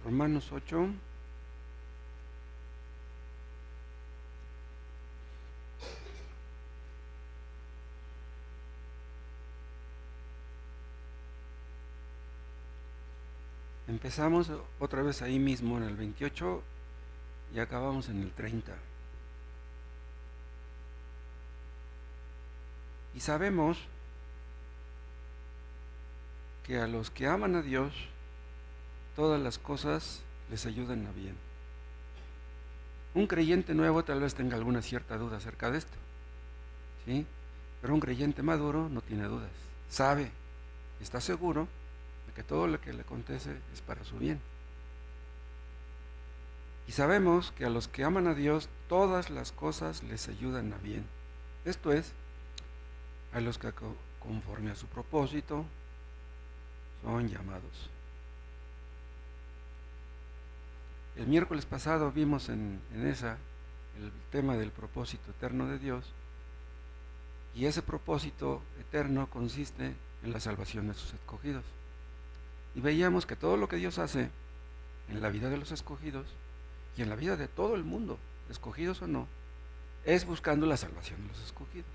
Romanos 8. Empezamos otra vez ahí mismo en el 28 y acabamos en el 30. Y sabemos que a los que aman a Dios, todas las cosas les ayudan a bien. Un creyente nuevo tal vez tenga alguna cierta duda acerca de esto, ¿sí? Pero un creyente maduro no tiene dudas. Sabe, está seguro de que todo lo que le acontece es para su bien. Y sabemos que a los que aman a Dios, todas las cosas les ayudan a bien. Esto es, a los que conforme a su propósito son llamados. El miércoles pasado vimos en esa el tema del propósito eterno de Dios, y ese propósito eterno consiste en la salvación de sus escogidos. Y veíamos que todo lo que Dios hace en la vida de los escogidos y en la vida de todo el mundo, escogidos o no, es buscando la salvación de los escogidos.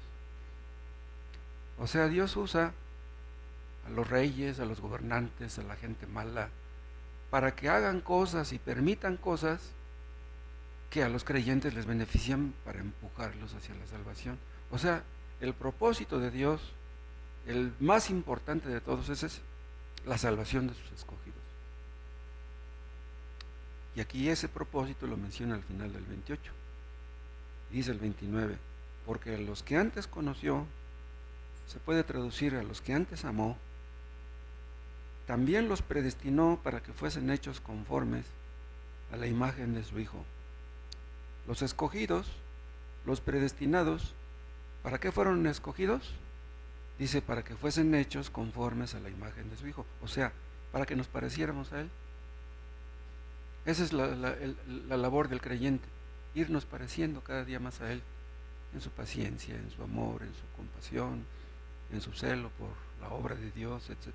O sea, Dios usa a los reyes, a los gobernantes, a la gente mala, para que hagan cosas y permitan cosas que a los creyentes les benefician para empujarlos hacia la salvación. O sea, el propósito de Dios, el más importante de todos, es la salvación de sus escogidos. Y aquí ese propósito lo menciona al final del 28. Dice el 29, porque a los que antes conoció, se puede traducir a los que antes amó, también los predestinó para que fuesen hechos conformes a la imagen de su Hijo. Los escogidos, los predestinados, ¿para qué fueron escogidos? Dice, para que fuesen hechos conformes a la imagen de su Hijo. O sea, para que nos pareciéramos a Él. Esa es la labor del creyente, irnos pareciendo cada día más a Él, en su paciencia, en su amor, en su compasión, en su celo por la obra de Dios, etc.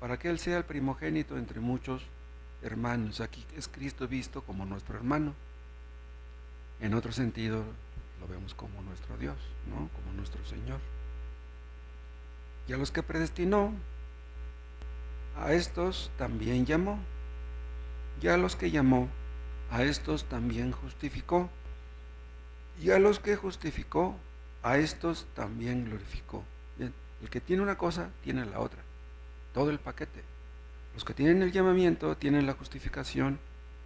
Para que Él sea el primogénito entre muchos hermanos. Aquí es Cristo visto como nuestro hermano. En otro sentido lo vemos como nuestro Dios, ¿no? Como nuestro Señor. Y a los que predestinó, a estos también llamó. Y a los que llamó, a estos también justificó. Y a los que justificó, a estos también glorificó. Bien, el que tiene una cosa, tiene la otra. Todo el paquete. Los que tienen el llamamiento, tienen la justificación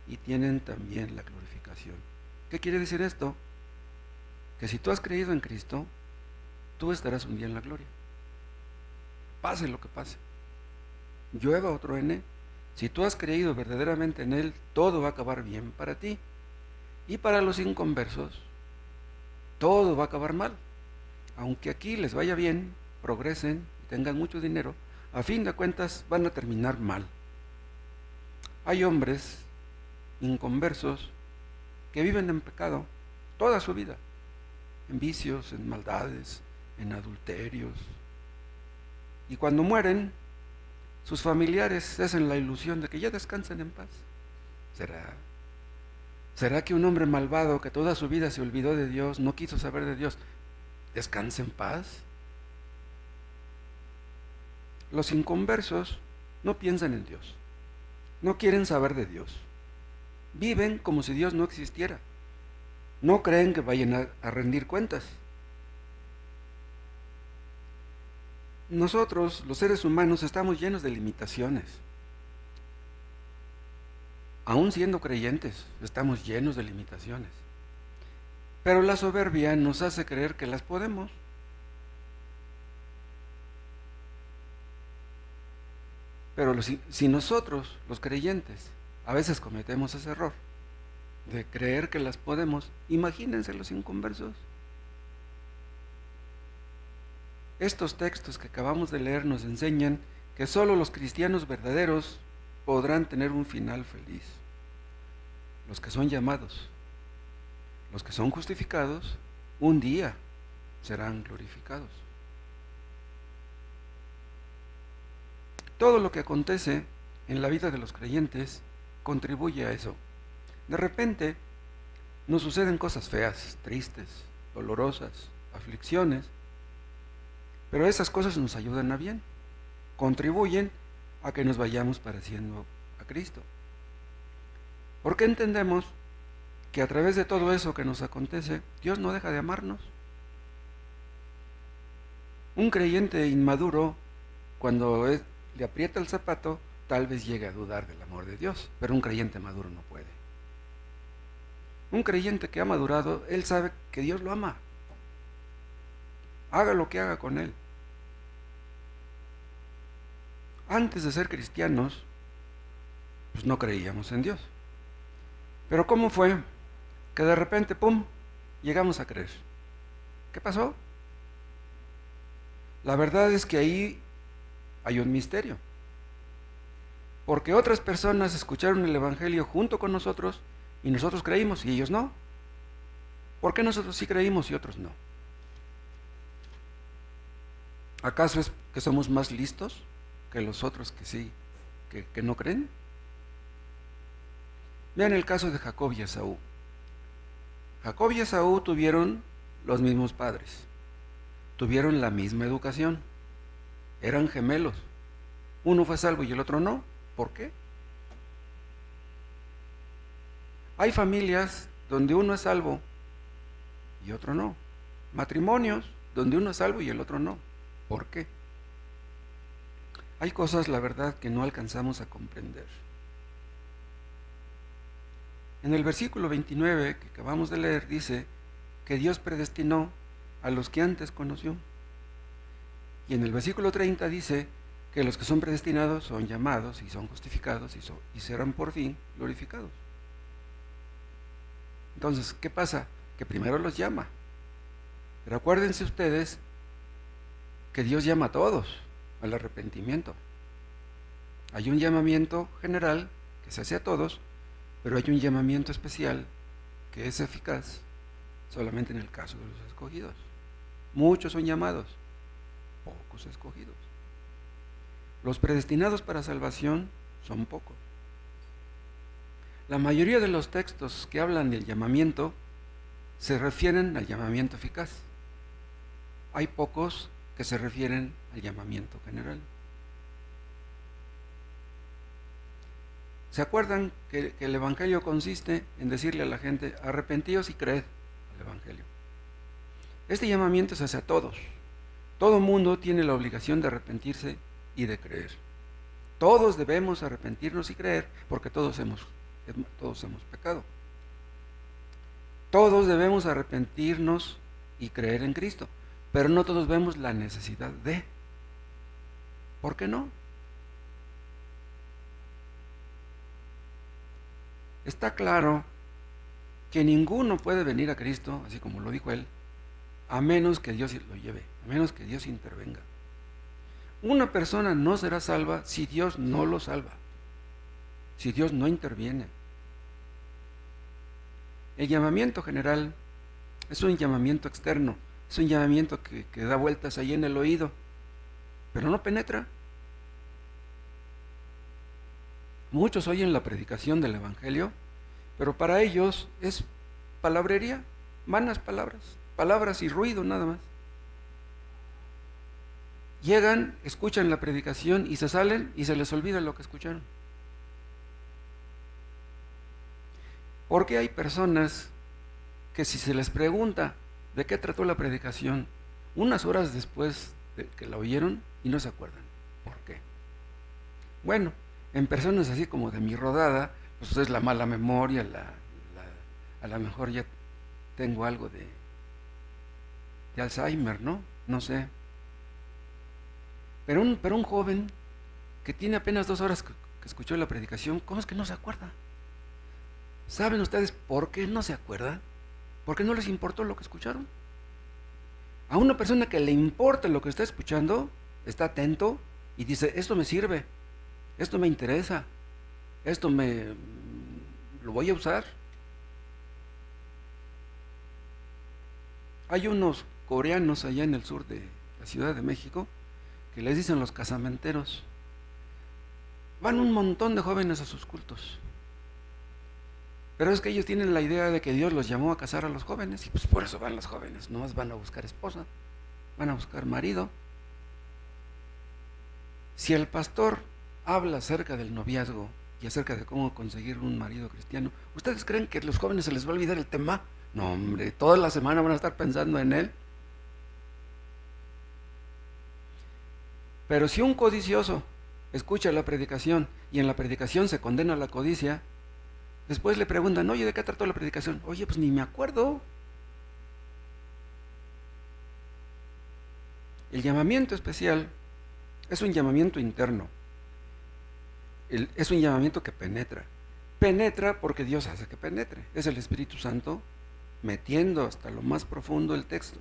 y tienen también la glorificación. ¿Qué quiere decir esto? Que si tú has creído en Cristo, tú estarás un día en la gloria. Pase lo que pase. Llueva o truene, si tú has creído verdaderamente en Él, todo va a acabar bien para ti. Y para los inconversos, todo va a acabar mal. Aunque aquí les vaya bien, progresen y tengan mucho dinero, a fin de cuentas van a terminar mal. Hay hombres inconversos que viven en pecado toda su vida, en vicios, en maldades, en adulterios. Y cuando mueren, sus familiares hacen la ilusión de que ya descansen en paz. ¿Será que un hombre malvado que toda su vida se olvidó de Dios, no quiso saber de Dios, descansa en paz? Los inconversos no piensan en Dios, no quieren saber de Dios, viven como si Dios no existiera, no creen que vayan a rendir cuentas. Nosotros, los seres humanos, estamos llenos de limitaciones. Aún siendo creyentes, estamos llenos de limitaciones. Pero la soberbia nos hace creer que las podemos. Pero si nosotros, los creyentes, a veces cometemos ese error de creer que las podemos, imagínense los inconversos. Estos textos que acabamos de leer nos enseñan que solo los cristianos verdaderos podrán tener un final feliz. Los que son llamados, los que son justificados, un día serán glorificados. Todo lo que acontece en la vida de los creyentes contribuye a eso. De repente nos suceden cosas feas, tristes, dolorosas, aflicciones, pero esas cosas nos ayudan a bien, contribuyen a que nos vayamos pareciendo a Cristo. Porque entendemos que a través de todo eso que nos acontece, Dios no deja de amarnos. Un creyente inmaduro, cuando le aprieta el zapato, tal vez llegue a dudar del amor de Dios, pero un creyente maduro no puede. Un creyente que ha madurado, él sabe que Dios lo ama. Haga lo que haga con él. Antes de ser cristianos, pues no creíamos en Dios. Pero ¿cómo fue que de repente, pum, llegamos a creer? ¿Qué pasó? La verdad es que ahí hay un misterio. Porque otras personas escucharon el Evangelio junto con nosotros y nosotros creímos y ellos no. ¿Por qué nosotros sí creímos y otros no? ¿Acaso es que somos más listos que los otros que sí, que no creen? Vean el caso de Jacob y Esaú. Jacob y Esaú tuvieron los mismos padres, tuvieron la misma educación, eran gemelos. Uno fue salvo y el otro no. ¿Por qué? Hay familias donde uno es salvo y otro no. Matrimonios donde uno es salvo y el otro no. ¿Por qué? Hay cosas, la verdad, que no alcanzamos a comprender. En el versículo 29 que acabamos de leer dice que Dios predestinó a los que antes conoció. Y en el versículo 30 dice que los que son predestinados son llamados y son justificados y serán por fin glorificados. Entonces, ¿qué pasa? Que primero los llama. Pero acuérdense ustedes que Dios llama a todos al arrepentimiento. Hay un llamamiento general que se hace a todos, pero hay un llamamiento especial que es eficaz solamente en el caso de los escogidos. Muchos son llamados, pocos escogidos. Los predestinados para salvación son pocos. La mayoría de los textos que hablan del llamamiento se refieren al llamamiento eficaz. Hay pocos que se refieren al llamamiento general. ¿Se acuerdan que el Evangelio consiste en decirle a la gente, arrepentíos y creed al Evangelio? Este llamamiento se hace a todos. Todo mundo tiene la obligación de arrepentirse y de creer. Todos debemos arrepentirnos y creer porque todos hemos pecado. Todos debemos arrepentirnos y creer en Cristo, pero no todos vemos la necesidad de. ¿Por qué no? Está claro que ninguno puede venir a Cristo, así como lo dijo él, a menos que Dios lo lleve, a menos que Dios intervenga. Una persona no será salva si Dios no lo salva, si Dios no interviene. El llamamiento general es un llamamiento externo, es un llamamiento que da vueltas ahí en el oído, pero no penetra. Muchos oyen la predicación del Evangelio, pero para ellos es palabrería, vanas palabras, palabras y ruido nada más. Llegan, escuchan la predicación y se salen y se les olvida lo que escucharon. Porque hay personas que si se les pregunta de qué trató la predicación, unas horas después de que la oyeron y no se acuerdan. ¿Por qué? Bueno, en personas así como de mi rodada, pues es la mala memoria, a lo mejor ya tengo algo de Alzheimer, ¿no? No sé. Pero un joven que tiene apenas 2 horas que escuchó la predicación, ¿cómo es que no se acuerda? ¿Saben ustedes por qué no se acuerdan? Porque no les importó lo que escucharon. A una persona que le importa lo que está escuchando, está atento y dice, esto me sirve, esto me interesa, esto lo voy a usar. Hay unos coreanos allá en el sur de la Ciudad de México que les dicen los casamenteros. Van un montón de jóvenes a sus cultos. Pero es que ellos tienen la idea de que Dios los llamó a casar a los jóvenes y pues por eso van los jóvenes. No más van a buscar esposa, van a buscar marido. Si el pastor habla acerca del noviazgo y acerca de cómo conseguir un marido cristiano, ¿ustedes creen que a los jóvenes se les va a olvidar el tema? No, hombre, toda la semana van a estar pensando en él. Pero si un codicioso escucha la predicación y en la predicación se condena la codicia, después le preguntan, oye, ¿de qué trató la predicación? Oye, pues ni me acuerdo. El llamamiento especial es un llamamiento interno. Es un llamamiento que penetra. Penetra porque Dios hace que penetre. Es el Espíritu Santo metiendo hasta lo más profundo el texto.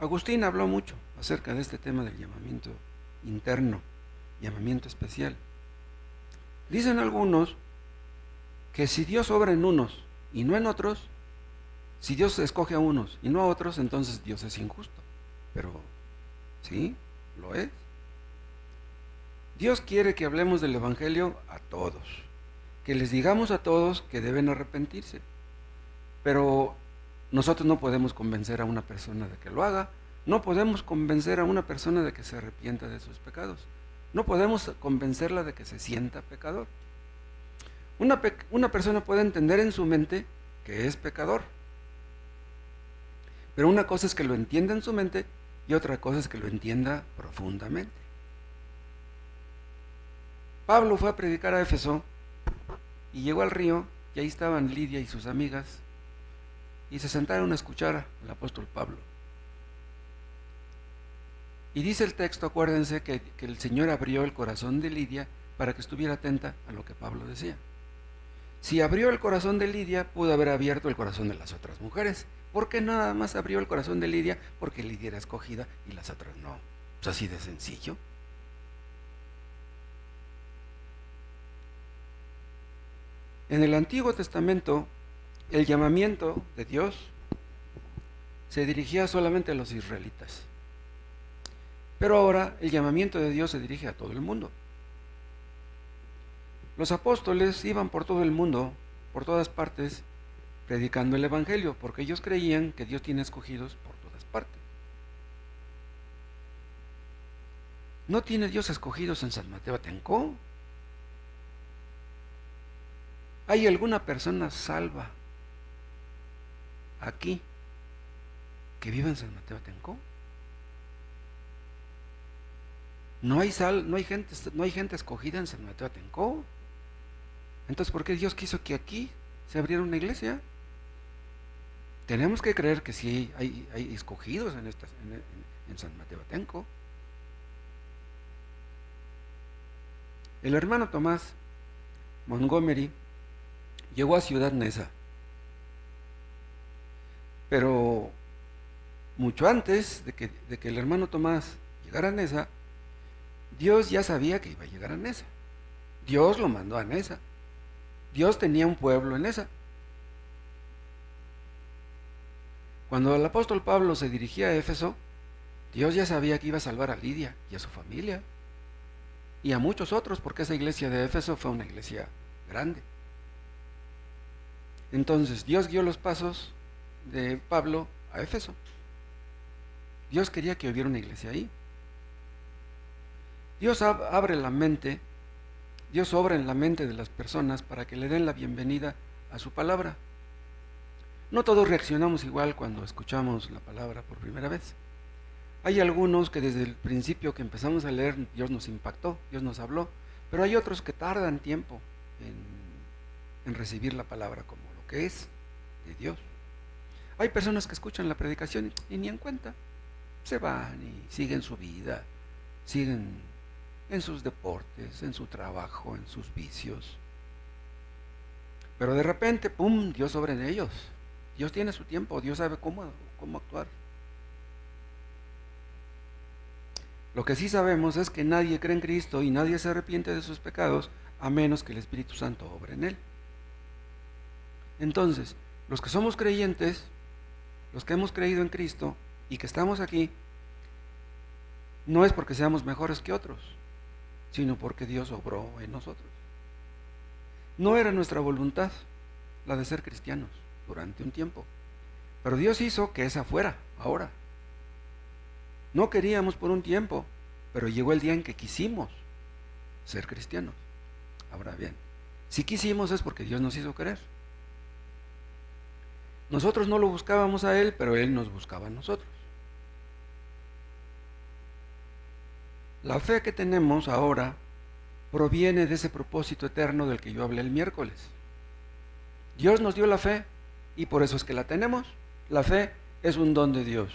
Agustín habló mucho acerca de este tema del llamamiento interno, llamamiento especial. Dicen algunos que si Dios obra en unos y no en otros, si Dios escoge a unos y no a otros, entonces Dios es injusto. Pero sí, lo es. Dios quiere que hablemos del Evangelio a todos, que les digamos a todos que deben arrepentirse. Pero nosotros no podemos convencer a una persona de que lo haga, no podemos convencer a una persona de que se arrepienta de sus pecados, no podemos convencerla de que se sienta pecador. Una persona puede entender en su mente que es pecador, pero una cosa es que lo entienda en su mente y otra cosa es que lo entienda profundamente. Pablo fue a predicar a Éfeso y llegó al río y ahí estaban Lidia y sus amigas y se sentaron a escuchar al apóstol Pablo. Y dice el texto, acuérdense, que el Señor abrió el corazón de Lidia para que estuviera atenta a lo que Pablo decía. Si abrió el corazón de Lidia, pudo haber abierto el corazón de las otras mujeres. ¿Por qué nada más abrió el corazón de Lidia? Porque Lidia era escogida y las otras no. Pues así de sencillo. En el Antiguo Testamento, el llamamiento de Dios se dirigía solamente a los israelitas. Pero ahora el llamamiento de Dios se dirige a todo el mundo. Los apóstoles iban por todo el mundo, por todas partes, predicando el Evangelio, porque ellos creían que Dios tiene escogidos por todas partes. ¿No tiene Dios escogidos en San Mateo Atenco? ¿Hay alguna persona salva aquí que viva en San Mateo Atenco? ¿No hay gente escogida en San Mateo Atenco? Entonces, ¿por qué Dios quiso que aquí se abriera una iglesia? Tenemos que creer que sí hay escogidos en San Mateo Atenco. El hermano Tomás Montgomery llegó a Ciudad Neza, pero mucho antes de que el hermano Tomás llegara a Neza, Dios ya sabía que iba a llegar a Neza. Dios lo mandó a Neza. Dios tenía un pueblo en Neza. Cuando el apóstol Pablo se dirigía a Éfeso, Dios ya sabía que iba a salvar a Lidia y a su familia y a muchos otros, porque esa iglesia de Éfeso fue una iglesia grande. Entonces Dios guió los pasos de Pablo a Éfeso. Dios quería que hubiera una iglesia ahí. Dios abre la mente, Dios obra en la mente de las personas para que le den la bienvenida a su palabra. No todos reaccionamos igual cuando escuchamos la palabra por primera vez. Hay algunos que desde el principio que empezamos a leer, Dios nos impactó, Dios nos habló, pero hay otros que tardan tiempo en recibir la palabra como lo que es de Dios. Hay personas que escuchan la predicación y ni en cuenta, se van y siguen su vida, siguen en sus deportes, en su trabajo, en sus vicios. Pero de repente, ¡pum!, Dios obra en ellos. Dios tiene su tiempo, Dios sabe cómo actuar. Lo que sí sabemos es que nadie cree en Cristo y nadie se arrepiente de sus pecados a menos que el Espíritu Santo obre en él. Entonces, los que somos creyentes, los que hemos creído en Cristo y que estamos aquí, no es porque seamos mejores que otros. sino porque Dios obró en nosotros. No era nuestra voluntad la de ser cristianos durante un tiempo, pero Dios hizo que esa fuera ahora. No queríamos por un tiempo, pero llegó el día en que quisimos ser cristianos. Ahora bien, si quisimos es porque Dios nos hizo querer. Nosotros no lo buscábamos a Él, pero Él nos buscaba a nosotros. La fe que tenemos ahora proviene de ese propósito eterno del que yo hablé el miércoles. Dios nos dio la fe y por eso es que la tenemos. La fe es un don de Dios.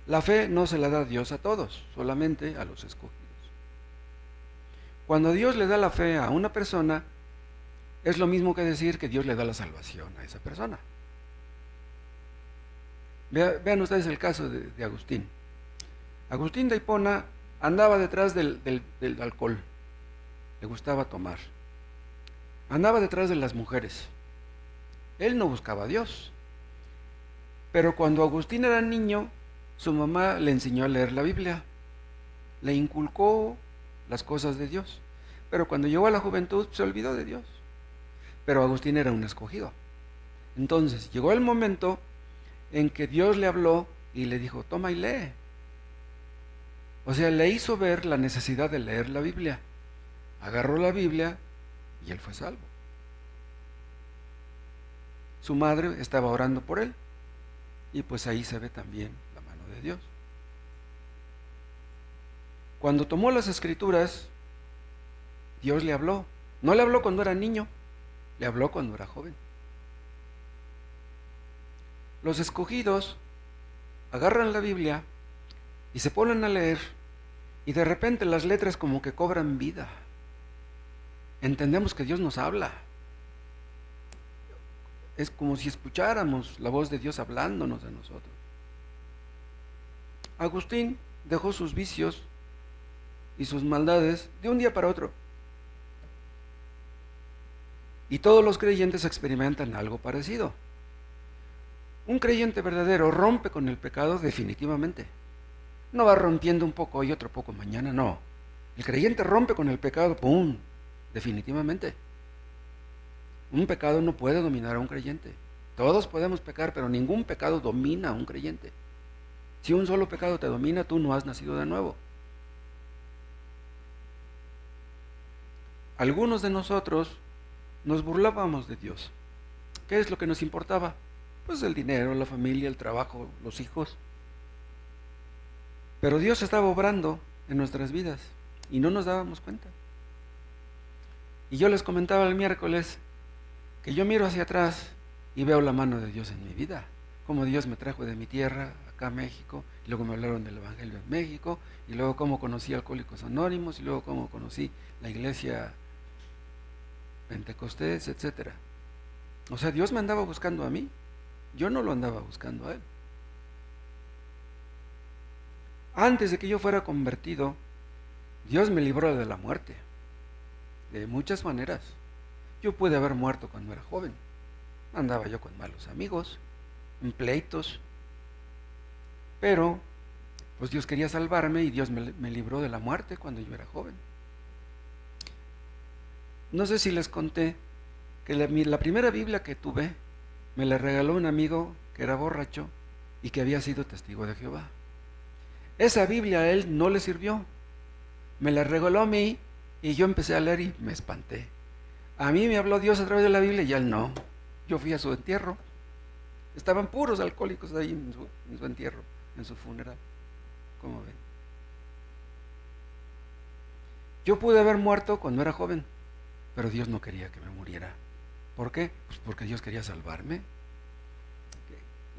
La fe no se la da Dios a todos, solamente a los escogidos. Cuando Dios le da la fe a una persona, es lo mismo que decir que Dios le da la salvación a esa persona. Vean ustedes el caso de Agustín. Agustín de Hipona andaba detrás del alcohol, le gustaba tomar, andaba detrás de las mujeres. Él no buscaba a Dios. Pero cuando Agustín era niño, su mamá le enseñó a leer la Biblia, le inculcó las cosas de Dios. Pero cuando llegó a la juventud se olvidó de Dios. Pero Agustín era un escogido. Entonces llegó el momento en que Dios le habló y le dijo, toma y lee. O sea, le hizo ver la necesidad de leer la Biblia. Agarró la Biblia y él fue salvo. Su madre estaba orando por él y pues ahí se ve también la mano de Dios. Cuando tomó las escrituras, Dios le habló. No le habló cuando era niño, le habló cuando era joven. Los escogidos agarran la Biblia y se ponen a leer y de repente las letras como que cobran vida. Entendemos que Dios nos habla. Es como si escucháramos la voz de Dios hablándonos de nosotros. Agustín dejó sus vicios y sus maldades de un día para otro. Y todos los creyentes experimentan algo parecido. Un creyente verdadero rompe con el pecado definitivamente. No va rompiendo un poco hoy, otro poco mañana, no. El creyente rompe con el pecado, ¡pum!, definitivamente. Un pecado no puede dominar a un creyente. Todos podemos pecar, pero ningún pecado domina a un creyente. Si un solo pecado te domina, tú no has nacido de nuevo. Algunos de nosotros nos burlábamos de Dios. ¿Qué es lo que nos importaba? Pues el dinero, la familia, el trabajo, los hijos. Pero Dios estaba obrando en nuestras vidas y no nos dábamos cuenta. Y yo les comentaba el miércoles que yo miro hacia atrás y veo la mano de Dios en mi vida. Como Dios me trajo de mi tierra acá a México, y luego me hablaron del Evangelio en México, y luego cómo conocí a Alcohólicos Anónimos, y luego cómo conocí la iglesia Pentecostés, etc. O sea, Dios me andaba buscando a mí, yo no lo andaba buscando a Él. Antes de que yo fuera convertido, Dios me libró de la muerte, de muchas maneras. Yo pude haber muerto cuando era joven, andaba yo con malos amigos, en pleitos, pero pues Dios quería salvarme y Dios me libró de la muerte cuando yo era joven. No sé si les conté que la primera Biblia que tuve me la regaló un amigo que era borracho y que había sido testigo de Jehová. Esa Biblia a él no le sirvió, me la regaló a mí y yo empecé a leer y me espanté. A mí me habló Dios a través de la Biblia y a él no. Yo fui a su entierro, estaban puros alcohólicos ahí en su entierro, en su funeral. ¿Cómo ven? Yo pude haber muerto cuando era joven, pero Dios no quería que me muriera. ¿Por qué? Pues porque Dios quería salvarme.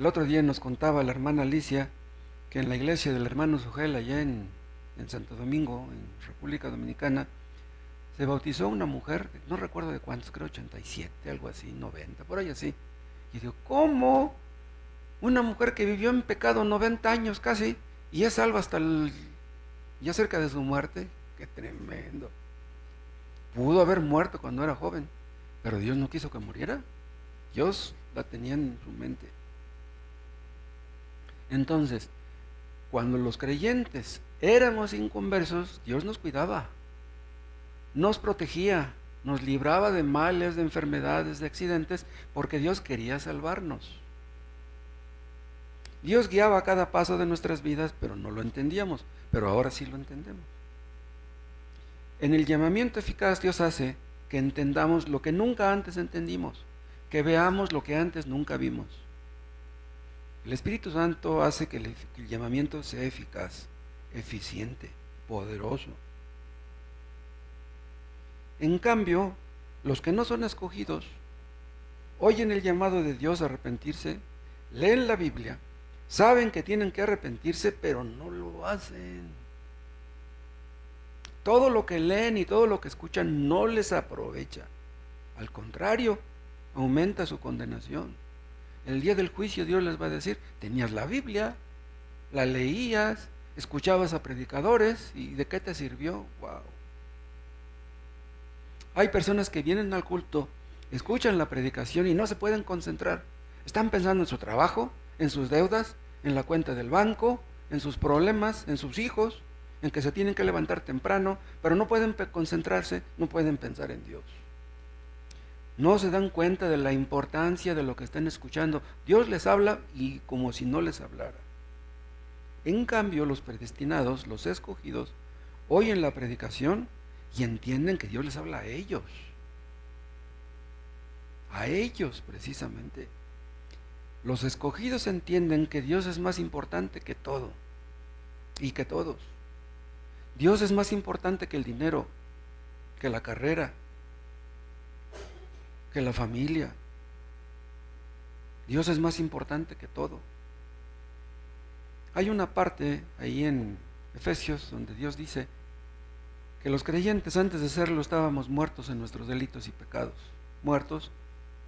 El otro día nos contaba la hermana Alicia que en la iglesia del hermano Sugel, allá en Santo Domingo, en República Dominicana, se bautizó una mujer, no recuerdo de cuántos, creo 87, algo así, 90, por ahí así. Y digo, ¿cómo? Una mujer que vivió en pecado 90 años casi, y es salva hasta ya cerca de su muerte. ¡Qué tremendo! Pudo haber muerto cuando era joven, pero Dios no quiso que muriera. Dios la tenía en su mente. Entonces, cuando los creyentes éramos inconversos, Dios nos cuidaba. nos protegía, nos libraba de males, de enfermedades, de accidentes, porque Dios quería salvarnos. Dios guiaba cada paso de nuestras vidas, pero no lo entendíamos, pero ahora sí lo entendemos. En el llamamiento eficaz Dios hace que entendamos lo que nunca antes entendimos, que veamos lo que antes nunca vimos. El Espíritu Santo hace que el llamamiento sea eficaz, eficiente, poderoso. En cambio, los que no son escogidos oyen el llamado de Dios a arrepentirse, leen la Biblia, saben que tienen que arrepentirse, pero no lo hacen. Todo lo que leen y todo lo que escuchan no les aprovecha. Al contrario, aumenta su condenación. El día del juicio Dios les va a decir, tenías la Biblia, la leías, escuchabas a predicadores, ¿y de qué te sirvió? Wow. Hay personas que vienen al culto, escuchan la predicación y no se pueden concentrar. Están pensando en su trabajo, en sus deudas, en la cuenta del banco, en sus problemas, en sus hijos, en que se tienen que levantar temprano, pero no pueden concentrarse, no pueden pensar en Dios. No se dan cuenta de la importancia de lo que están escuchando. Dios les habla y como si no les hablara. En cambio, los predestinados, los escogidos, oyen la predicación y entienden que Dios les habla a ellos precisamente. Los escogidos entienden que Dios es más importante que todo y que todos. Dios es más importante que el dinero, que la carrera, que la familia. Dios es más importante que todo. Hay una parte ahí en Efesios donde Dios dice que los creyentes antes de serlo estábamos muertos en nuestros delitos y pecados, muertos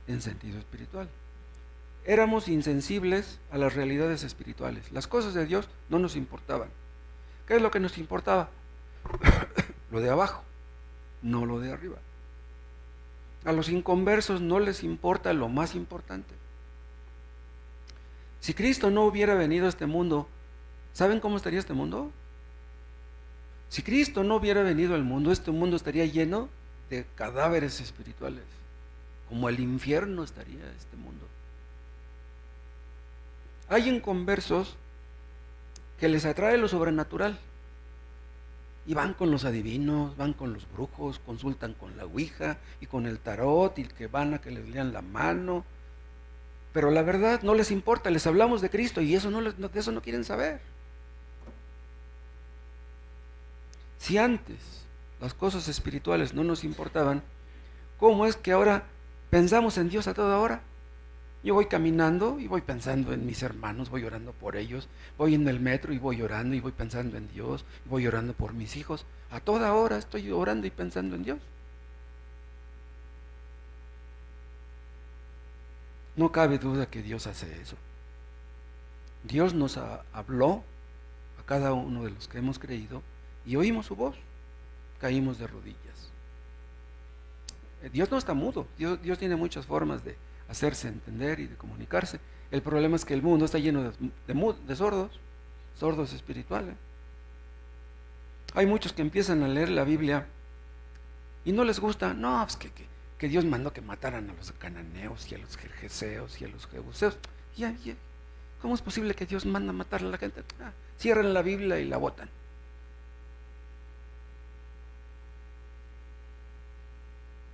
en sentido espiritual. Éramos insensibles a las realidades espirituales. Las cosas de Dios no nos importaban. ¿Qué es lo que nos importaba? Lo de abajo, no lo de arriba. A los inconversos no les importa lo más importante. Si Cristo no hubiera venido a este mundo, ¿saben cómo estaría este mundo? Si Cristo no hubiera venido al mundo, este mundo estaría lleno de cadáveres espirituales. Como el infierno estaría este mundo. Hay inconversos que les atrae lo sobrenatural. Y van con los adivinos, van con los brujos, consultan con la ouija y con el tarot y que van a que les lean la mano. Pero la verdad no les importa, les hablamos de Cristo y de eso no quieren saber. Si antes las cosas espirituales no nos importaban, ¿cómo es que ahora pensamos en Dios a toda hora? Yo voy caminando y voy pensando en mis hermanos, voy orando por ellos, voy en el metro y voy orando y voy pensando en Dios, voy orando por mis hijos. A toda hora estoy orando y pensando en Dios. No cabe duda que Dios hace eso. Dios nos habló a cada uno de los que hemos creído y oímos su voz, caímos de rodillas. Dios no está mudo, Dios tiene muchas formas de hacerse entender y de comunicarse. El problema es que el mundo está lleno de sordos espirituales. Hay muchos que empiezan a leer la Biblia y no les gusta. No, pues que Dios mandó que mataran a los cananeos y a los gergeseos y a los jebuseos. ¿Cómo es posible que Dios manda a matar a la gente? Cierran la Biblia y la botan.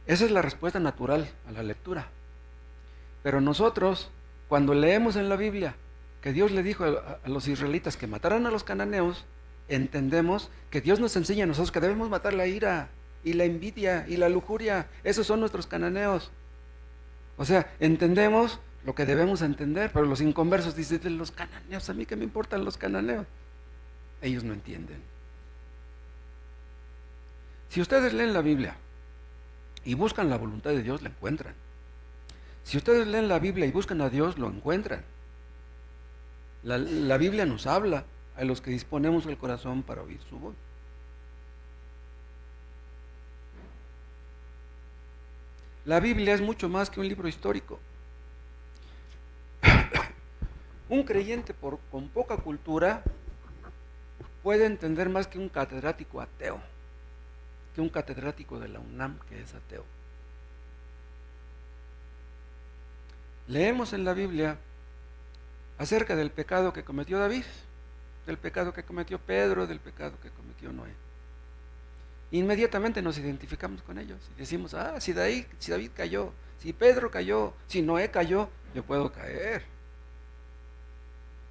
Esa es la respuesta natural a la lectura. Pero nosotros, cuando leemos en la Biblia que Dios le dijo a los israelitas que mataran a los cananeos, entendemos que Dios nos enseña a nosotros que debemos matar la ira y la envidia y la lujuria. Esos son nuestros cananeos. O sea, entendemos lo que debemos entender, pero los inconversos dicen, los cananeos, ¿a mí qué me importan los cananeos? Ellos no entienden. Si ustedes leen la Biblia y buscan la voluntad de Dios, la encuentran. Si ustedes leen la Biblia y buscan a Dios, lo encuentran. La Biblia nos habla a los que disponemos el corazón para oír su voz. La Biblia es mucho más que un libro histórico. Un creyente con poca cultura puede entender más que un catedrático ateo. que un catedrático de la UNAM que es ateo. Leemos en la Biblia acerca del pecado que cometió David, del pecado que cometió Pedro, del pecado que cometió Noé. Inmediatamente nos identificamos con ellos y decimos, si David cayó, si Pedro cayó, si Noé cayó, yo puedo caer.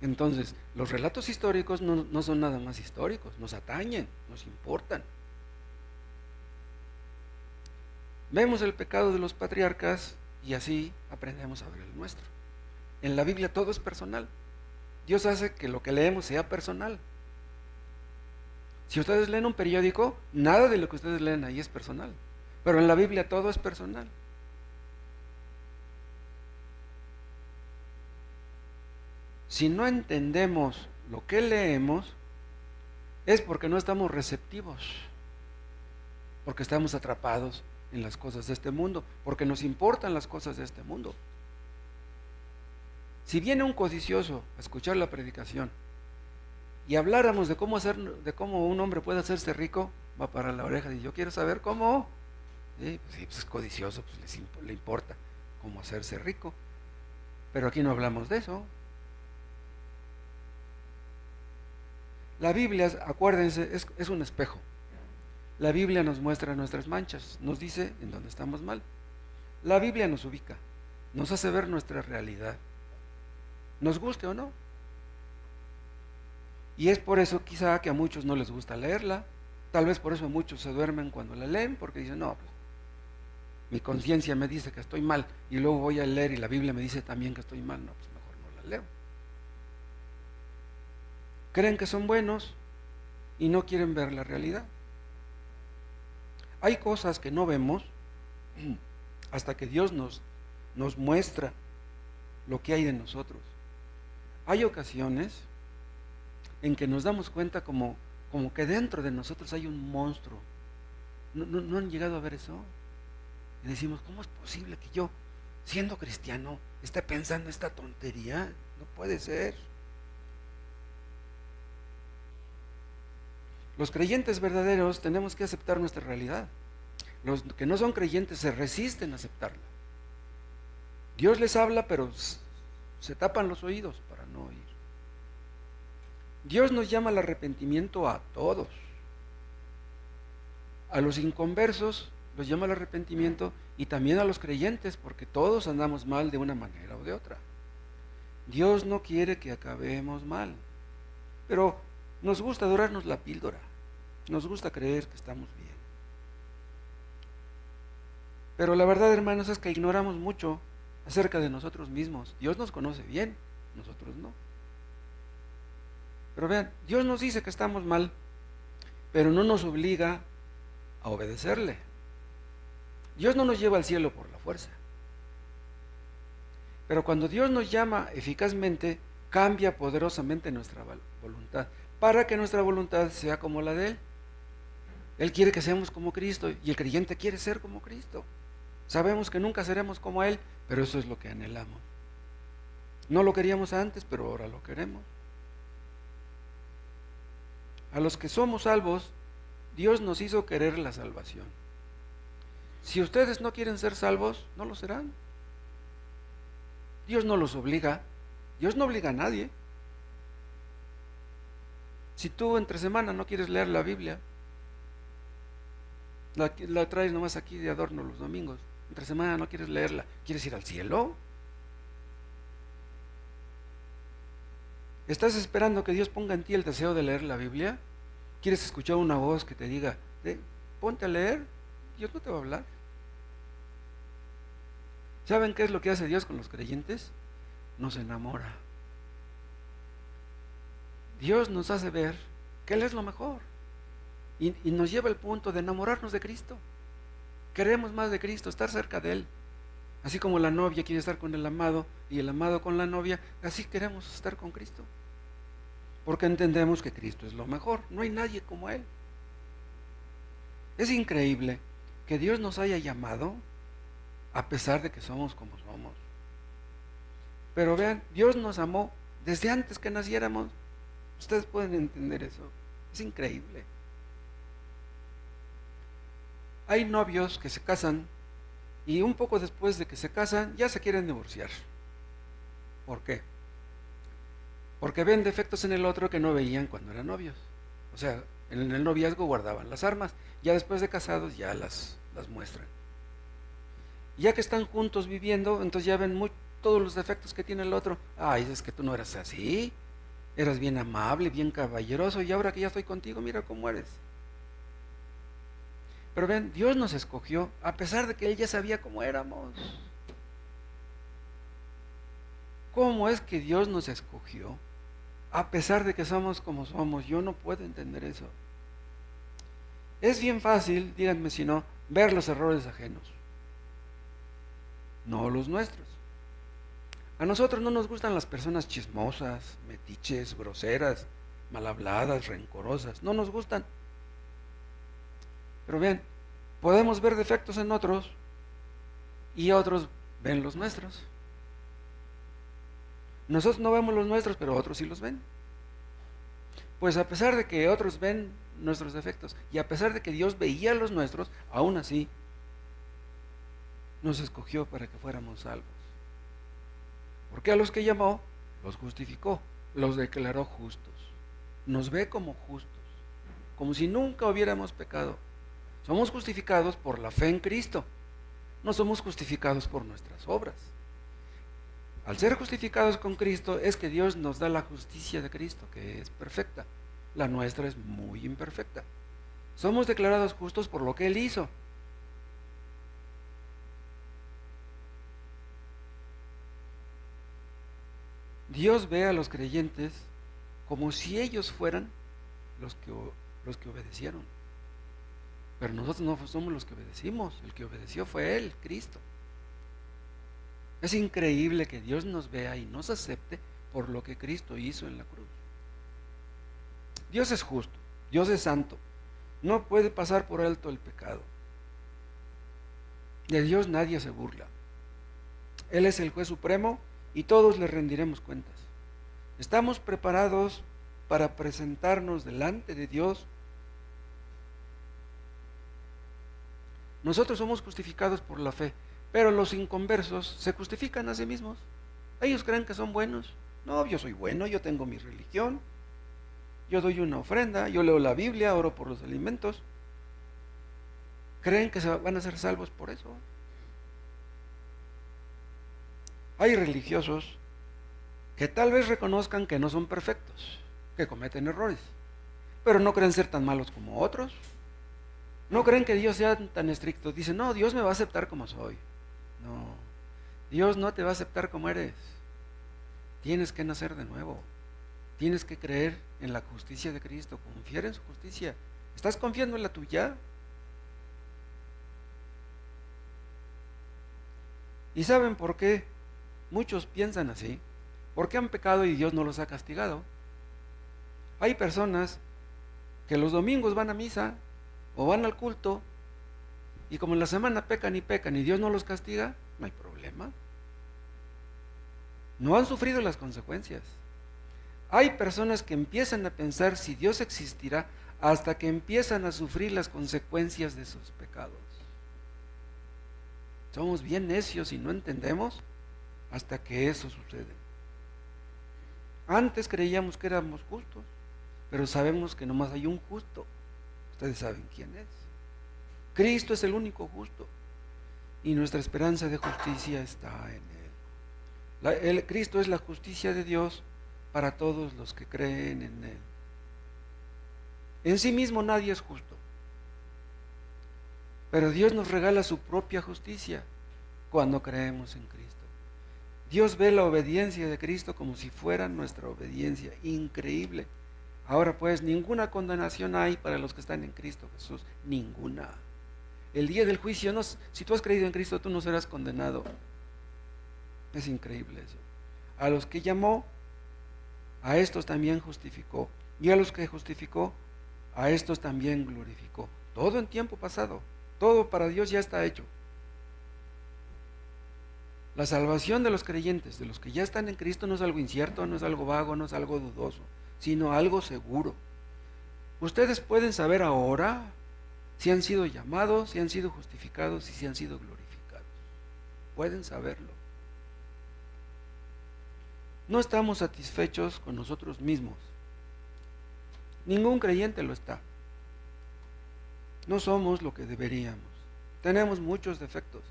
Entonces, los relatos históricos no son nada más históricos, nos atañen, nos importan. Vemos el pecado de los patriarcas y así aprendemos a ver el nuestro. En la Biblia todo es personal. Dios hace que lo que leemos sea personal. Si ustedes leen un periódico, nada de lo que ustedes leen ahí es personal. Pero en la Biblia todo es personal. Si no entendemos lo que leemos, es porque no estamos receptivos, porque estamos atrapados en las cosas de este mundo, porque nos importan las cosas de este mundo. Si viene un codicioso a escuchar la predicación y habláramos de cómo un hombre puede hacerse rico, va para la oreja y dice, yo quiero saber cómo. Pues es codicioso, pues le importa cómo hacerse rico. Pero aquí no hablamos de eso. La Biblia, acuérdense, es un espejo. La Biblia nos muestra nuestras manchas, nos dice en dónde estamos mal. La Biblia nos ubica, nos hace ver nuestra realidad, nos guste o no. Y es por eso quizá que a muchos no les gusta leerla, tal vez por eso muchos se duermen cuando la leen, porque dicen, no, pues, mi conciencia me dice que estoy mal, y luego voy a leer y la Biblia me dice también que estoy mal, no, pues mejor no la leo. Creen que son buenos y no quieren ver la realidad. Hay cosas que no vemos hasta que Dios nos muestra lo que hay de nosotros. Hay ocasiones en que nos damos cuenta como que dentro de nosotros hay un monstruo. ¿No han llegado a ver eso? Y decimos, ¿cómo es posible que yo, siendo cristiano, esté pensando esta tontería? No puede ser. Los creyentes verdaderos tenemos que aceptar nuestra realidad. Los que no son creyentes se resisten a aceptarla. Dios les habla, pero se tapan los oídos para no oír. Dios nos llama al arrepentimiento a todos. A los inconversos los llama al arrepentimiento y también a los creyentes, porque todos andamos mal de una manera o de otra. Dios no quiere que acabemos mal, pero nos gusta dorarnos la píldora. Nos gusta creer que estamos bien. Pero la verdad, hermanos, es que ignoramos mucho acerca de nosotros mismos. Dios nos conoce bien, nosotros no. Pero vean, Dios nos dice que estamos mal, pero no nos obliga a obedecerle. Dios no nos lleva al cielo por la fuerza. Pero cuando Dios nos llama eficazmente, cambia poderosamente nuestra voluntad, para que nuestra voluntad sea como la de Él. Él quiere que seamos como Cristo y el creyente quiere ser como Cristo. Sabemos que nunca seremos como Él, pero eso es lo que anhelamos. No lo queríamos antes, pero ahora lo queremos. A los que somos salvos, Dios nos hizo querer la salvación. Si ustedes no quieren ser salvos, no lo serán. Dios no los obliga. Dios no obliga a nadie. Si tú entre semana no quieres leer la Biblia, la traes nomás aquí de adorno los domingos, entre semana no quieres leerla, ¿quieres ir al cielo? ¿Estás esperando que Dios ponga en ti el deseo de leer la Biblia? ¿Quieres escuchar una voz que te diga, ponte a leer? Dios no te va a hablar. ¿Saben qué es lo que hace Dios con los creyentes? Nos enamora. Dios nos hace ver que Él es lo mejor y nos lleva al punto de enamorarnos de Cristo. Queremos más de Cristo, estar cerca de Él. Así como la novia quiere estar con el amado y el amado con la novia, así queremos estar con Cristo. Porque entendemos que Cristo es lo mejor, no hay nadie como Él. Es increíble que Dios nos haya llamado a pesar de que somos como somos. Pero vean, Dios nos amó desde antes que naciéramos. Ustedes pueden entender eso, es increíble. Hay novios que se casan y un poco después de que se casan ya se quieren divorciar. ¿Por qué? Porque ven defectos en el otro que no veían cuando eran novios. O sea, en el noviazgo guardaban las armas, ya después de casados ya las muestran. Ya que están juntos viviendo, entonces ya ven todos los defectos que tiene el otro. Ay, es que tú no eras así, eras bien amable, bien caballeroso, y ahora que ya estoy contigo, mira cómo eres. Pero ven, Dios nos escogió a pesar de que Él ya sabía cómo éramos. ¿Cómo es que Dios nos escogió a pesar de que somos como somos? Yo no puedo entender eso. Es bien fácil, díganme si no, ver los errores ajenos, no los nuestros. A nosotros no nos gustan las personas chismosas, metiches, groseras, mal habladas, rencorosas. No nos gustan. Pero bien, podemos ver defectos en otros y otros ven los nuestros. Nosotros no vemos los nuestros, pero otros sí los ven. Pues a pesar de que otros ven nuestros defectos y a pesar de que Dios veía los nuestros, aún así nos escogió para que fuéramos salvos. Porque a los que llamó, los justificó, los declaró justos. Nos ve como justos, como si nunca hubiéramos pecado. Somos justificados por la fe en Cristo, no somos justificados por nuestras obras. Al ser justificados con Cristo es que Dios nos da la justicia de Cristo, que es perfecta. La nuestra es muy imperfecta. Somos declarados justos por lo que Él hizo. Dios ve a los creyentes como si ellos fueran los que obedecieron. Pero nosotros no somos los que obedecimos, el que obedeció fue Él, Cristo. Es increíble que Dios nos vea y nos acepte por lo que Cristo hizo en la cruz. Dios es justo, Dios es santo, no puede pasar por alto el pecado. De Dios nadie se burla. Él es el juez supremo y todos le rendiremos cuentas. Estamos preparados para presentarnos delante de Dios. Nosotros somos justificados por la fe, pero los inconversos se justifican a sí mismos. Ellos creen que son buenos. No, yo soy bueno, yo tengo mi religión, yo doy una ofrenda, yo leo la Biblia, oro por los alimentos. Creen que van a ser salvos por eso. Hay religiosos que tal vez reconozcan que no son perfectos, que cometen errores, pero no creen ser tan malos como otros. No creen que Dios sea tan estricto. Dicen, no, Dios me va a aceptar como soy. No, Dios no te va a aceptar como eres. Tienes que nacer de nuevo. Tienes que creer en la justicia de Cristo, confiar en su justicia. ¿Estás confiando en la tuya? ¿Y saben por qué muchos piensan así? Porque han pecado y Dios no los ha castigado. Hay personas que los domingos van a misa o van al culto y como en la semana pecan y Dios no los castiga, no hay problema. No han sufrido las consecuencias. Hay personas que empiezan a pensar si Dios existirá hasta que empiezan a sufrir las consecuencias de sus pecados. Somos bien necios y no entendemos hasta que eso sucede. Antes creíamos que éramos justos, pero sabemos que nomás hay un justo. Ustedes saben quién es. Cristo es el único justo y nuestra esperanza de justicia está en Él. Cristo es la justicia de Dios para todos los que creen en Él. En sí mismo nadie es justo, pero Dios nos regala su propia justicia cuando creemos en Cristo. Dios ve la obediencia de Cristo como si fuera nuestra obediencia. Increíble. Ahora pues, ninguna condenación hay para los que están en Cristo Jesús. Ninguna. El día del juicio, si tú has creído en Cristo, tú no serás condenado. Es increíble eso. A los que llamó, a estos también justificó. Y a los que justificó, a estos también glorificó. Todo en tiempo pasado. Todo para Dios ya está hecho. La salvación de los creyentes, de los que ya están en Cristo, no es algo incierto, no es algo vago, no es algo dudoso, sino algo seguro. Ustedes pueden saber ahora si han sido llamados, si han sido justificados y si han sido glorificados. Pueden saberlo. No estamos satisfechos con nosotros mismos. Ningún creyente lo está. No somos lo que deberíamos. Tenemos muchos defectos.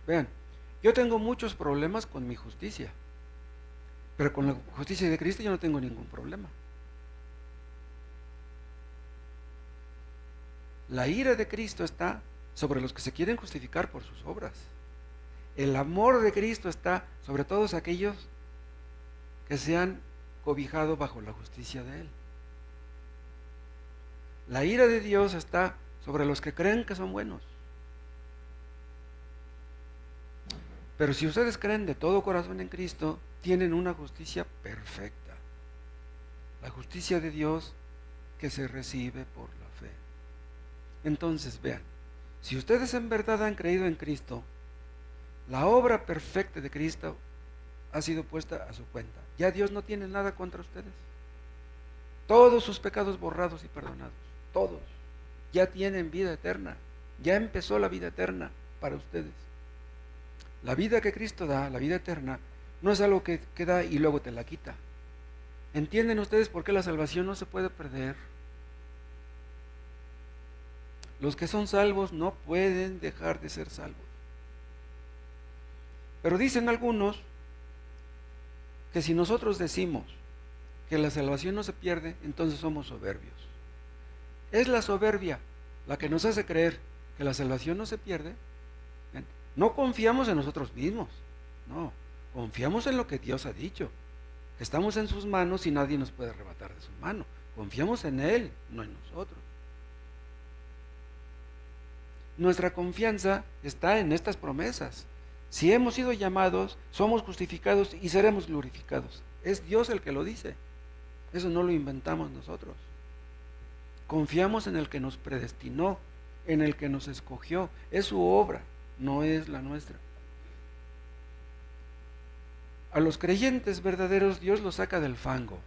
Vean, yo tengo muchos problemas con mi justicia, pero con la justicia de Cristo yo no tengo ningún problema. La ira de Cristo está sobre los que se quieren justificar por sus obras. El amor de Cristo está sobre todos aquellos que se han cobijado bajo la justicia de Él. La ira de Dios está sobre los que creen que son buenos. Pero si ustedes creen de todo corazón en Cristo, tienen una justicia perfecta. La justicia de Dios que se recibe por la fe. Entonces, vean, si ustedes en verdad han creído en Cristo, la obra perfecta de Cristo ha sido puesta a su cuenta. Ya Dios no tiene nada contra ustedes. Todos sus pecados borrados y perdonados. Todos. Ya tienen vida eterna. Ya empezó la vida eterna para ustedes. La vida que Cristo da, la vida eterna, no es algo que da y luego te la quita. ¿Entienden ustedes por qué la salvación no se puede perder? Los que son salvos no pueden dejar de ser salvos. Pero dicen algunos que si nosotros decimos que la salvación no se pierde, entonces somos soberbios. Es la soberbia la que nos hace creer que la salvación no se pierde. No confiamos en nosotros mismos, no, confiamos en lo que Dios ha dicho, que estamos en sus manos y nadie nos puede arrebatar de su mano. Confiamos en Él, no en nosotros. Nuestra confianza está en estas promesas. Si hemos sido llamados, somos justificados y seremos glorificados. Es Dios el que lo dice. Eso no lo inventamos nosotros. Confiamos en el que nos predestinó, en el que nos escogió. Es su obra, no es la nuestra. A los creyentes verdaderos Dios los saca del fango.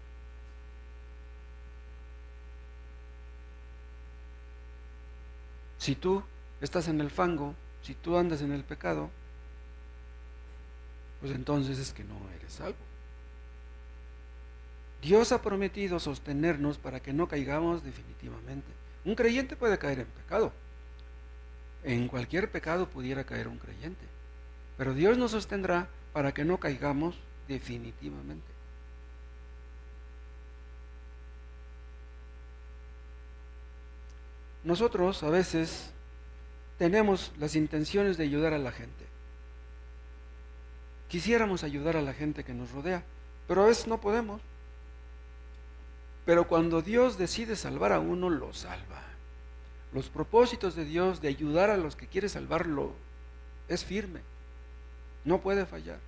Si tú estás en el fango, si tú andas en el pecado, pues entonces es que no eres salvo. Dios ha prometido sostenernos para que no caigamos definitivamente. Un creyente puede caer en pecado. En cualquier pecado pudiera caer un creyente. Pero Dios nos sostendrá para que no caigamos definitivamente. Nosotros a veces tenemos las intenciones de ayudar a la gente. Quisiéramos ayudar a la gente que nos rodea, pero a veces no podemos. Pero cuando Dios decide salvar a uno, lo salva. Los propósitos de Dios de ayudar a los que quiere salvarlo es firme. No puede fallar.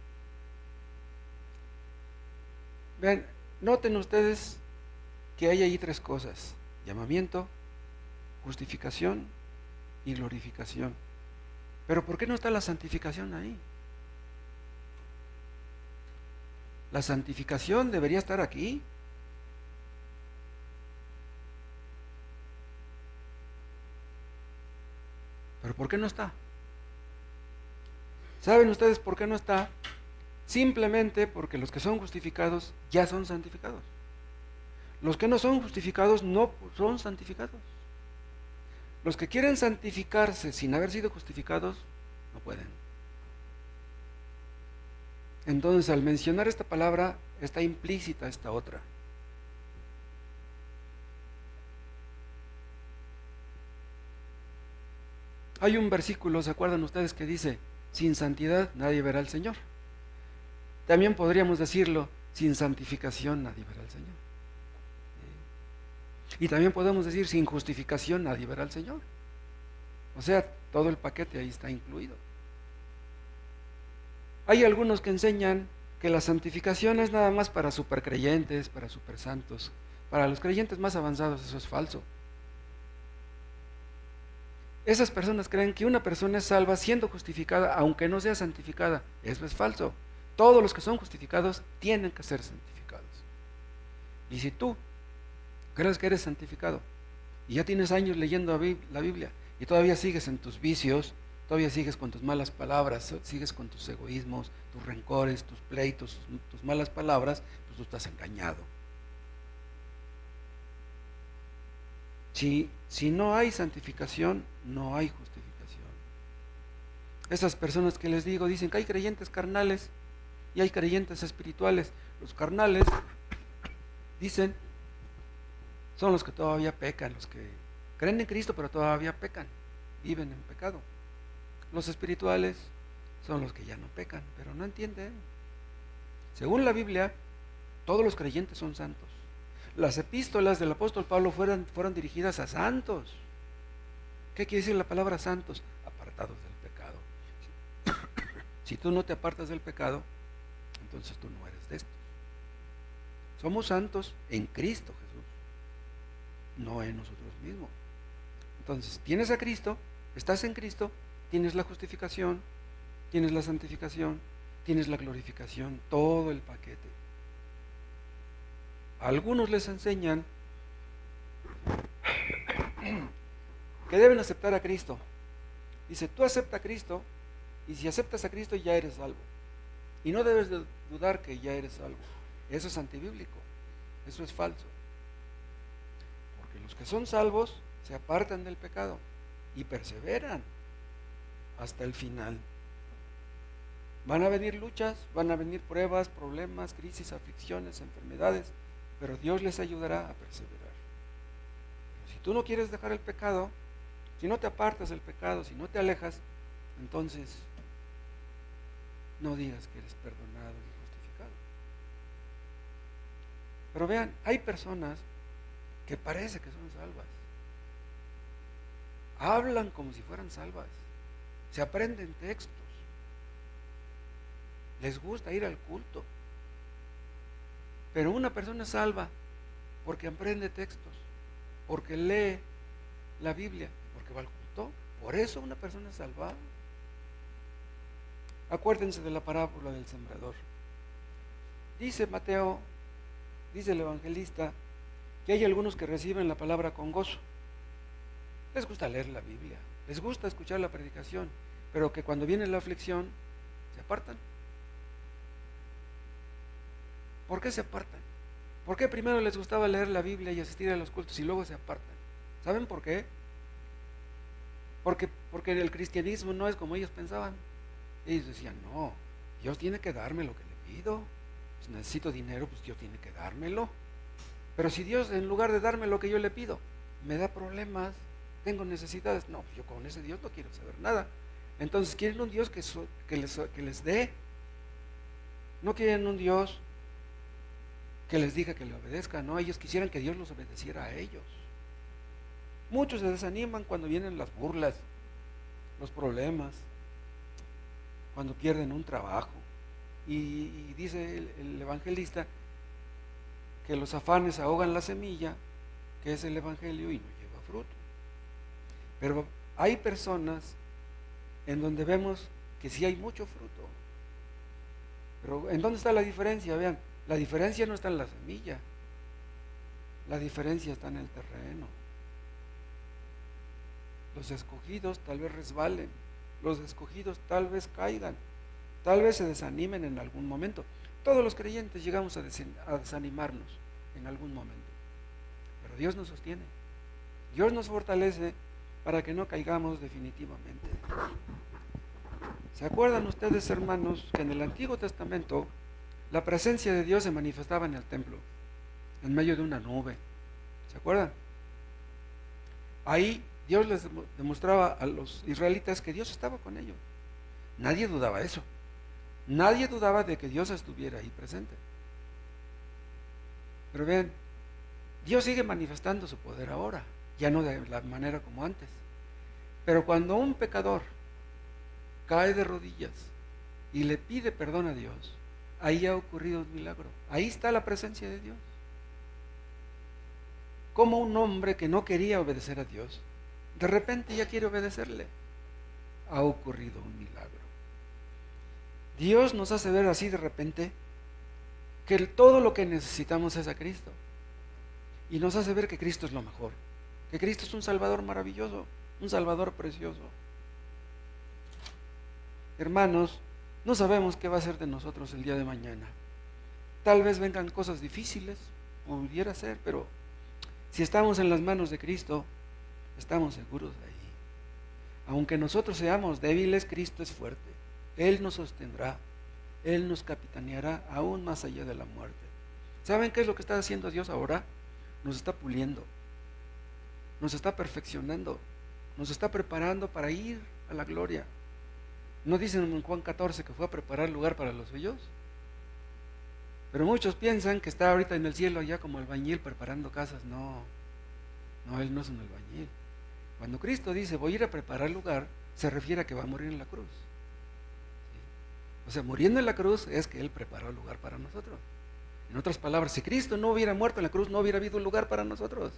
Vean, noten ustedes que hay ahí tres cosas: llamamiento, justificación y glorificación. Pero ¿por qué no está la santificación ahí? La santificación debería estar aquí. ¿Pero por qué no está? ¿Saben ustedes por qué no está? Simplemente porque los que son justificados ya son santificados. Los que no son justificados no son santificados. Los que quieren santificarse sin haber sido justificados no pueden. Entonces, al mencionar esta palabra, está implícita esta otra. Hay un versículo, ¿se acuerdan ustedes? Que dice: sin santidad nadie verá al Señor. También podríamos decirlo: sin santificación nadie verá al Señor. Y también podemos decir: sin justificación nadie verá al Señor. O sea, todo el paquete ahí está incluido. Hay algunos que enseñan que la santificación es nada más para supercreyentes, para supersantos. Para los creyentes más avanzados eso es falso. Esas personas creen que una persona es salva siendo justificada, aunque no sea santificada. Eso es falso. Todos los que son justificados tienen que ser santificados. Y si tú crees que eres santificado Y ya tienes años leyendo la Biblia y todavía sigues en tus vicios, todavía sigues con tus malas palabras, sigues con tus egoísmos, tus rencores, tus pleitos, tus malas palabras, pues tú estás engañado. Si no hay santificación, no hay justificación. Esas personas que les digo dicen que hay creyentes carnales y hay creyentes espirituales. Los carnales, dicen, son los que todavía pecan, los que creen en Cristo pero todavía pecan, viven en pecado. Los espirituales son los que ya no pecan, pero no entienden. Según la Biblia, todos los creyentes son santos. Las epístolas del apóstol Pablo fueron dirigidas a santos. ¿Qué quiere decir la palabra santos? Apartados del pecado. Si tú no te apartas del pecado, entonces tú no eres de estos. Somos santos en Cristo Jesús, no en nosotros mismos. Entonces, tienes a Cristo, estás en Cristo, tienes la justificación, tienes la santificación, tienes la glorificación, todo el paquete. A algunos les enseñan que deben aceptar a Cristo. Dice, tú acepta a Cristo, y si aceptas a Cristo ya eres salvo. Y no debes de dudar que ya eres salvo. Eso es antibíblico, eso es falso. Porque los que son salvos se apartan del pecado y perseveran hasta el final. Van a venir luchas, van a venir pruebas, problemas, crisis, aflicciones, enfermedades, pero Dios les ayudará a perseverar. Pero si tú no quieres dejar el pecado, si no te apartas del pecado, si no te alejas, entonces no digas que eres perdonado y justificado. Pero vean, hay personas que parece que son salvas. Hablan como si fueran salvas. Se aprenden textos. Les gusta ir al culto. Pero una persona es salva porque aprende textos, porque lee la Biblia, porque va al culto. Por eso una persona es salva. Acuérdense de la parábola del sembrador. Dice Mateo, dice el evangelista, que hay algunos que reciben la palabra con gozo. Les gusta leer la Biblia, les gusta escuchar la predicación, pero que cuando viene la aflicción, se apartan. ¿Por qué se apartan? ¿Por qué primero les gustaba leer la Biblia y asistir a los cultos y luego se apartan? ¿Saben por qué? Porque el cristianismo no es como ellos pensaban. Ellos decían, no, Dios tiene que darme lo que le pido. Pues necesito dinero, pues Dios tiene que dármelo. Pero si Dios, en lugar de darme lo que yo le pido, me da problemas, tengo necesidades, no, yo con ese Dios no quiero saber nada. Entonces quieren un Dios que les dé. No quieren un Dios que les diga que le obedezcan, no, ellos quisieran que Dios los obedeciera a ellos. Muchos se desaniman cuando vienen las burlas, los problemas, cuando pierden un trabajo. Y dice el evangelista que los afanes ahogan la semilla, que es el evangelio, y no lleva fruto. Pero hay personas en donde vemos que sí hay mucho fruto. Pero ¿en dónde está la diferencia? Vean, la diferencia no está en la semilla, la diferencia está en el terreno. Los escogidos tal vez resbalen, los escogidos tal vez caigan, tal vez se desanimen en algún momento. Todos los creyentes llegamos a desanimarnos en algún momento, pero Dios nos sostiene, Dios nos fortalece para que no caigamos definitivamente. ¿Se acuerdan ustedes, hermanos, que en el Antiguo Testamento la presencia de Dios se manifestaba en el templo, en medio de una nube? ¿Se acuerdan? Ahí Dios les demostraba a los israelitas que Dios estaba con ellos. Nadie dudaba eso. Nadie dudaba de que Dios estuviera ahí presente. Pero vean, Dios sigue manifestando su poder ahora, ya no de la manera como antes. Pero cuando un pecador cae de rodillas y le pide perdón a Dios, ahí ha ocurrido un milagro. Ahí está la presencia de Dios. Como un hombre que no quería obedecer a Dios, de repente ya quiere obedecerle. Ha ocurrido un milagro. Dios nos hace ver así de repente que todo lo que necesitamos es a Cristo. Y nos hace ver que Cristo es lo mejor. que Cristo es un Salvador maravilloso, un Salvador precioso. Hermanos, no sabemos qué va a ser de nosotros el día de mañana. Tal vez vengan cosas difíciles, pudiera ser, pero si estamos en las manos de Cristo, estamos seguros de ahí. Aunque nosotros seamos débiles, Cristo es fuerte. Él nos sostendrá, Él nos capitaneará aún más allá de la muerte. ¿Saben qué es lo que está haciendo Dios ahora? Nos está puliendo, nos está perfeccionando, nos está preparando para ir a la gloria. ¿No dicen en Juan 14 que fue a preparar lugar para los suyos? Pero muchos piensan que está ahorita en el cielo allá como albañil preparando casas. No, Él no es un albañil. Cuando Cristo dice voy a ir a preparar lugar, se refiere a que va a morir en la cruz. ¿Sí? O sea, muriendo en la cruz es que Él preparó el lugar para nosotros. En otras palabras, si Cristo no hubiera muerto en la cruz, no hubiera habido un lugar para nosotros.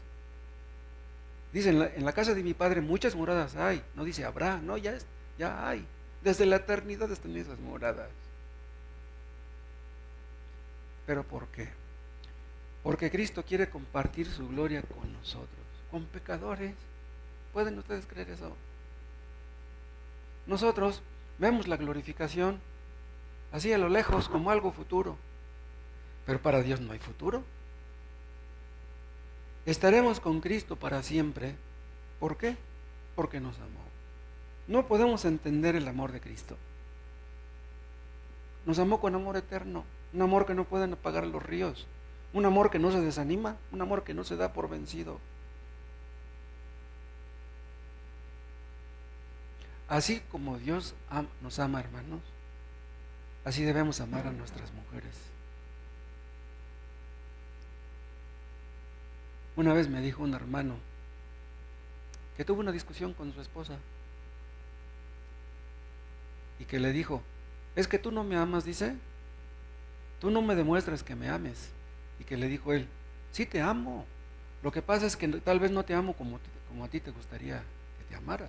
Dice, en la casa de mi Padre muchas moradas hay. No dice habrá, no, ya hay. Desde la eternidad están esas moradas. ¿Pero por qué? Porque Cristo quiere compartir su gloria con nosotros, con pecadores. ¿Pueden ustedes creer eso? Nosotros vemos la glorificación así a lo lejos como algo futuro, pero para Dios no hay futuro. Estaremos con Cristo para siempre. ¿Por qué? Porque nos amó. No podemos entender el amor de Cristo. Nos amó con amor eterno, un amor que no pueden apagar los ríos, un amor que no se desanima, un amor que no se da por vencido. Así como Dios nos ama, hermanos, así debemos amar a nuestras mujeres. Una vez me dijo un hermano que tuvo una discusión con su esposa y que le dijo, es que tú no me amas, dice, tú no me demuestras que me ames. Y que le dijo él, sí te amo, lo que pasa es que tal vez no te amo como a ti te gustaría que te amara.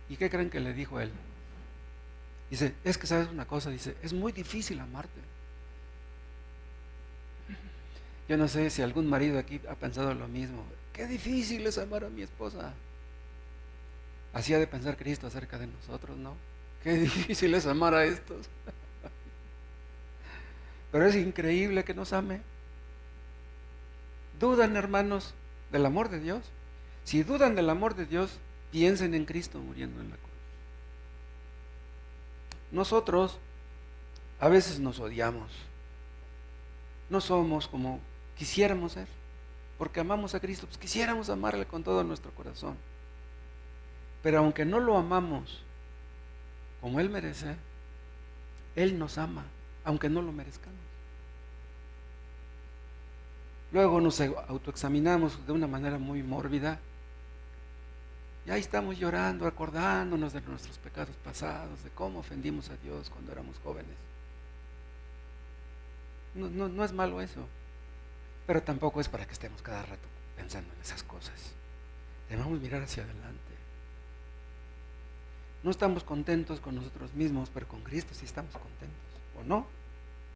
¿Y qué creen que le dijo él? Dice, es que sabes una cosa, dice, es muy difícil amarte. Yo no sé si algún marido aquí ha pensado lo mismo. Qué difícil es amar a mi esposa. Así ha de pensar Cristo acerca de nosotros, ¿no? Qué difícil es amar a estos. Pero es increíble que nos ame. ¿Dudan, hermanos, del amor de Dios? Si dudan del amor de Dios, piensen en Cristo muriendo en la cruz. Nosotros a veces nos odiamos. No somos como quisiéramos ser. Porque amamos a Cristo, pues quisiéramos amarle con todo nuestro corazón. Pero aunque no lo amamos como Él merece, Él nos ama, aunque no lo merezcamos. Luego nos autoexaminamos de una manera muy mórbida y ahí estamos llorando, acordándonos de nuestros pecados pasados, de cómo ofendimos a Dios cuando éramos jóvenes. No es malo eso, pero tampoco es para que estemos cada rato pensando en esas cosas. Debemos mirar hacia adelante. No estamos contentos con nosotros mismos, pero con Cristo sí estamos contentos, ¿o no?